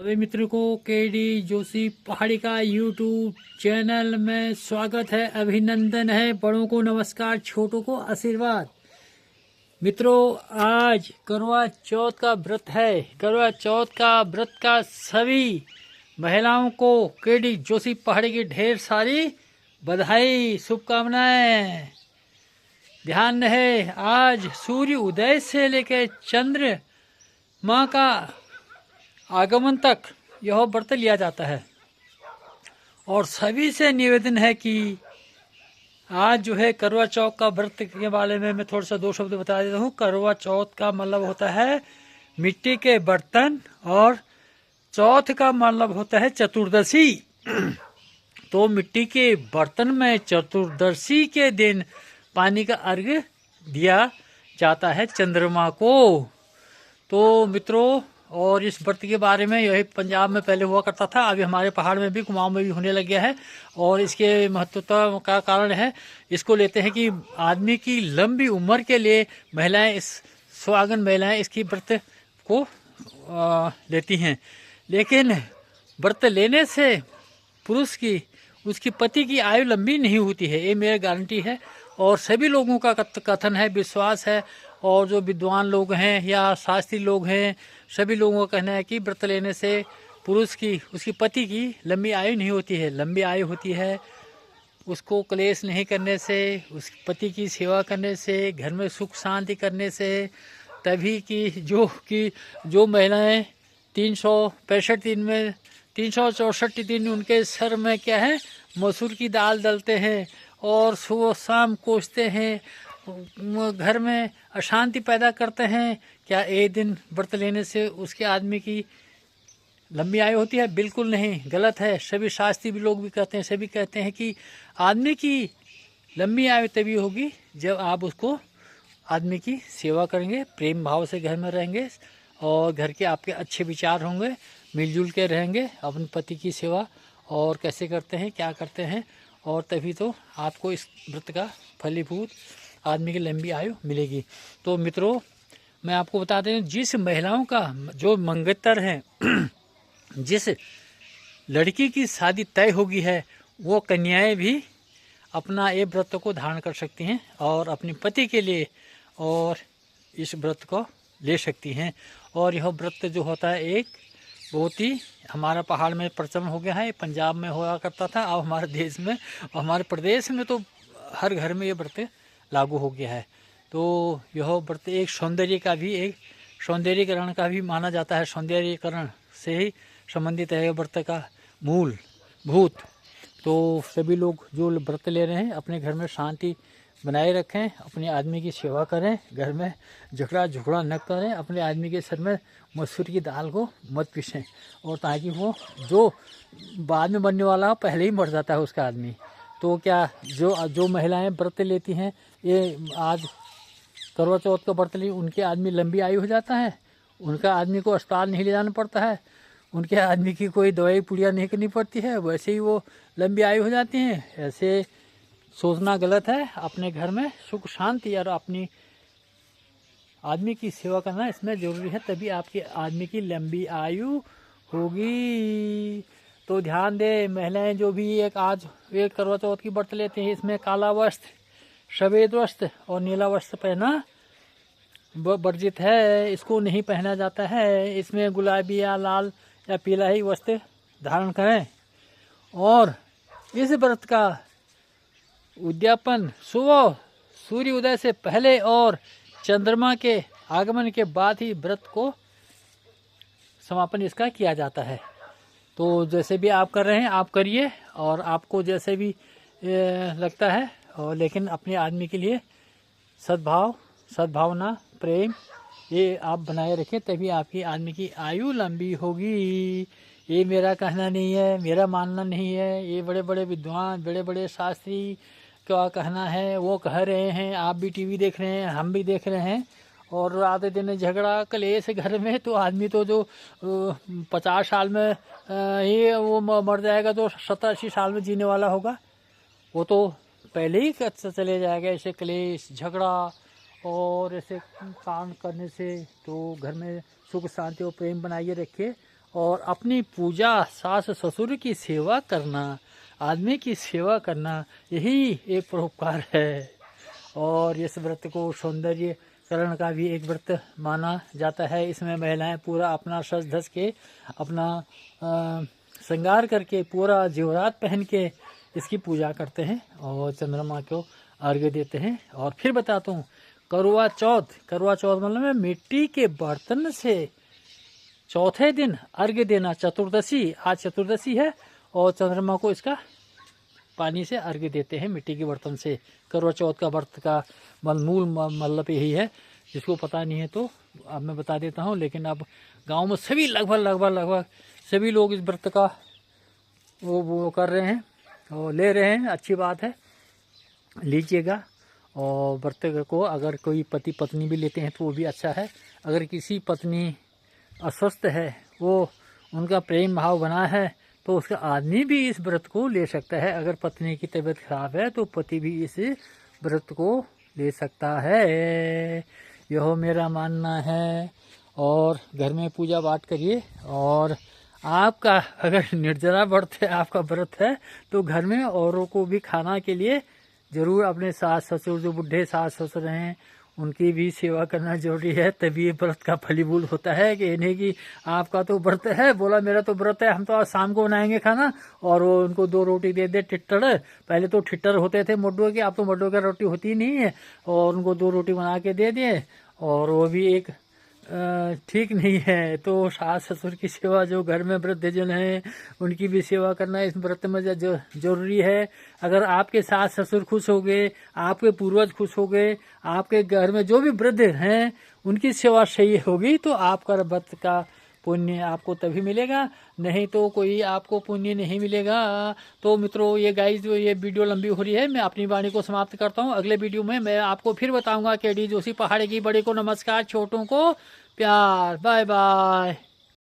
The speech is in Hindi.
सभी मित्रों को केडी जोशी पहाड़ी का यूट्यूब चैनल में स्वागत है, अभिनंदन है। बड़ों को नमस्कार, छोटों को आशीर्वाद। मित्रों, आज करवा चौथ का व्रत है। करवा चौथ का व्रत का सभी महिलाओं को केडी जोशी पहाड़ी की ढेर सारी बधाई, शुभकामनाएं। ध्यान रहे, आज सूर्य उदय से लेकर चंद्र माँ का आगमन तक यह व्रत लिया जाता है। और सभी से निवेदन है कि आज जो है करवा चौथ का व्रत के बारे में मैं थोड़ा सा दो शब्द बता देता हूँ। करवा चौथ का मतलब होता है मिट्टी के बर्तन, और चौथ का मतलब होता है चतुर्दशी। तो मिट्टी के बर्तन में चतुर्दशी के दिन पानी का अर्घ्य दिया जाता है चंद्रमा को। तो मित्रों, और इस व्रत के बारे में यही पंजाब में पहले हुआ करता था, अभी हमारे पहाड़ में भी, कुमाऊं में भी होने लग गया है। और इसके महत्वता का कारण है, इसको लेते हैं कि आदमी की लंबी उम्र के लिए महिलाएं, इस सुहागन महिलाएं इसकी व्रत को लेती हैं। लेकिन व्रत लेने से पुरुष की, उसकी पति की आयु लंबी नहीं होती है, ये मेरी गारंटी है। और सभी लोगों का कथन है, विश्वास है। और जो विद्वान लोग हैं या शास्त्री लोग हैं, सभी लोगों का कहना है कि व्रत लेने से पुरुष की, उसकी पति की लंबी आयु नहीं होती है। लंबी आयु होती है उसको क्लेश नहीं करने से, उस पति की सेवा करने से, घर में सुख शांति करने से। तभी कि जो महिलाएं 365 दिन में 364 दिन उनके सर में क्या है, मसूर की दाल डलते हैं और सुबह शाम कोसते हैं, घर में अशांति पैदा करते हैं। क्या एक दिन व्रत लेने से उसके आदमी की लंबी आयु होती है? बिल्कुल नहीं, गलत है। सभी शास्त्री भी लोग भी कहते हैं, सभी कहते हैं कि आदमी की लंबी आयु तभी होगी जब आप उसको, आदमी की सेवा करेंगे, प्रेम भाव से घर में रहेंगे, और घर के आपके अच्छे विचार होंगे, मिलजुल के रहेंगे, अपने पति की सेवा और कैसे करते हैं, क्या करते हैं, और तभी तो आपको इस व्रत का फलीभूत आदमी की लंबी आयु मिलेगी। तो मित्रों, मैं आपको बता दें, जिस महिलाओं का जो मंगेतर हैं जिस लड़की की शादी तय होगी है, वो कन्याएं भी अपना ये व्रत को धारण कर सकती हैं और अपने पति के लिए और इस व्रत को ले सकती हैं। और यह व्रत जो होता है एक बहुत ही हमारा पहाड़ में प्रचलन हो गया है। पंजाब में हुआ करता था, अब हमारे देश में, हमारे प्रदेश में तो हर घर में ये व्रत लागू हो गया है। तो यह व्रत एक सौंदर्य का भी, एक सौंदर्यीकरण का भी माना जाता है। सौंदर्यीकरण से ही संबंधित है व्रत का मूल भूत। तो सभी लोग जो व्रत ले रहे हैं अपने घर में शांति बनाए रखें, अपने आदमी की सेवा करें, घर में झगड़ा न करें, अपने आदमी के सर में मसूर की दाल को मत पीसें, और ताकि वो जो बाद में बनने वाला हो पहले ही मर जाता है उसका आदमी। तो क्या जो महिलाएं व्रत लेती हैं, ये आज करवा चौथ का व्रत ली, उनके आदमी लंबी आयु हो जाता है, उनका आदमी को अस्पताल नहीं ले जाना पड़ता है, उनके आदमी की कोई दवाई पुड़िया नहीं करनी पड़ती है, वैसे ही वो लंबी आयु हो जाती हैं। ऐसे सोचना गलत है। अपने घर में सुख शांति और अपनी आदमी की सेवा करना इसमें ज़रूरी है, तभी आपके आदमी की लंबी आयु होगी। तो ध्यान दे, महिलाएं जो भी आज एक करवा चौथ की व्रत लेते हैं, इसमें काला वस्त्र, सफ़ेद वस्त्र और नीला वस्त्र पहना वर्जित है, इसको नहीं पहना जाता है। इसमें गुलाबी या लाल या पीला ही वस्त्र धारण करें। और इस व्रत का उद्यापन सुबह सूर्य उदय से पहले और चंद्रमा के आगमन के बाद ही व्रत को समापन इसका किया जाता है। तो जैसे भी आप कर रहे हैं आप करिए, और आपको जैसे भी लगता है, और लेकिन अपने आदमी के लिए सद्भावना, प्रेम ये आप बनाए रखें, तभी आपकी आदमी की आयु लंबी होगी। ये मेरा कहना नहीं है, मेरा मानना नहीं है, ये बड़े बड़े विद्वान, बड़े बड़े शास्त्री का कहना है, वो कह रहे हैं। आप भी टीवी देख रहे हैं, हम भी देख रहे हैं, और रात दिन झगड़ा कलेश घर में। तो आदमी तो जो 50 साल में ही वो मर जाएगा, तो 70-80 साल में जीने वाला होगा, वो तो पहले ही चले जाएगा। ऐसे कलेश झगड़ा और ऐसे काम करने से तो घर में सुख शांति और प्रेम बनाइए रखिए, और अपनी पूजा, सास ससुर की सेवा करना, आदमी की सेवा करना, यही एक परोपकार है। और इस व्रत को सौंदर्यकरण का भी एक व्रत माना जाता है। इसमें महिलाएं पूरा अपना सज धज के, अपना श्रृंगार करके, पूरा जेवरात पहन के इसकी पूजा करते हैं और चंद्रमा को अर्घ्य देते हैं। और फिर बताता हूँ, करवा चौथ मतलब मिट्टी के बर्तन से चौथे दिन अर्घ्य देना। चतुर्दशी, आज चतुर्दशी है और चंद्रमा को इसका पानी से अर्घ्य देते हैं मिट्टी के बर्तन से। करवा चौथ का व्रत का मूल मतलब यही है। जिसको पता नहीं है तो अब मैं बता देता हूँ। लेकिन अब गांव में सभी लगभग सभी लोग इस व्रत का वो कर रहे हैं और ले रहे हैं। अच्छी बात है, लीजिएगा। और व्रत को अगर कोई पति पत्नी भी लेते हैं तो वो भी अच्छा है। अगर किसी पत्नी अस्वस्थ है, वो उनका प्रेम भाव बना है, तो उसका आदमी भी इस व्रत को ले सकता है। अगर पत्नी की तबीयत खराब है तो पति भी इस व्रत को ले सकता है। यह मेरा मानना है। और घर में पूजा पाठ करिए। और आपका अगर निर्जला व्रत है, आपका व्रत है, तो घर में औरों को भी खाना के लिए जरूर अपने सास ससुर, जो बुढ़े सास ससुर हैं, उनकी भी सेवा करना जरूरी है। तभी ये व्रत का फलीभूत होता है। कि इन्हें कि आपका तो व्रत है, बोला मेरा तो व्रत है, हम तो आज शाम को बनाएंगे खाना, और वो उनको 2 रोटी दे दे टिट्टर। पहले तो टिट्टर होते थे मड्डुओं के, अब तो मड्डुओं की रोटी होती नहीं है, और उनको 2 रोटी बना के दे दिए, और वो भी एक ठीक नहीं है। तो सास ससुर की सेवा, जो घर में वृद्धजन हैं, उनकी भी सेवा करना इस व्रत में जरूरी है। अगर आपके सास ससुर खुश हो गए, आपके पूर्वज खुश हो गए, आपके घर में जो भी वृद्ध हैं उनकी सेवा सही होगी, तो आपका व्रत का पुण्य आपको तभी मिलेगा, नहीं तो कोई आपको पुण्य नहीं मिलेगा। तो मित्रों, ये गाइस, जो ये वीडियो लंबी हो रही है, मैं अपनी वाणी को समाप्त करता हूँ। अगले वीडियो में मैं आपको फिर बताऊंगा। केडी जोशी पहाड़ी की, बड़े को नमस्कार, छोटों को प्यार। Bye bye.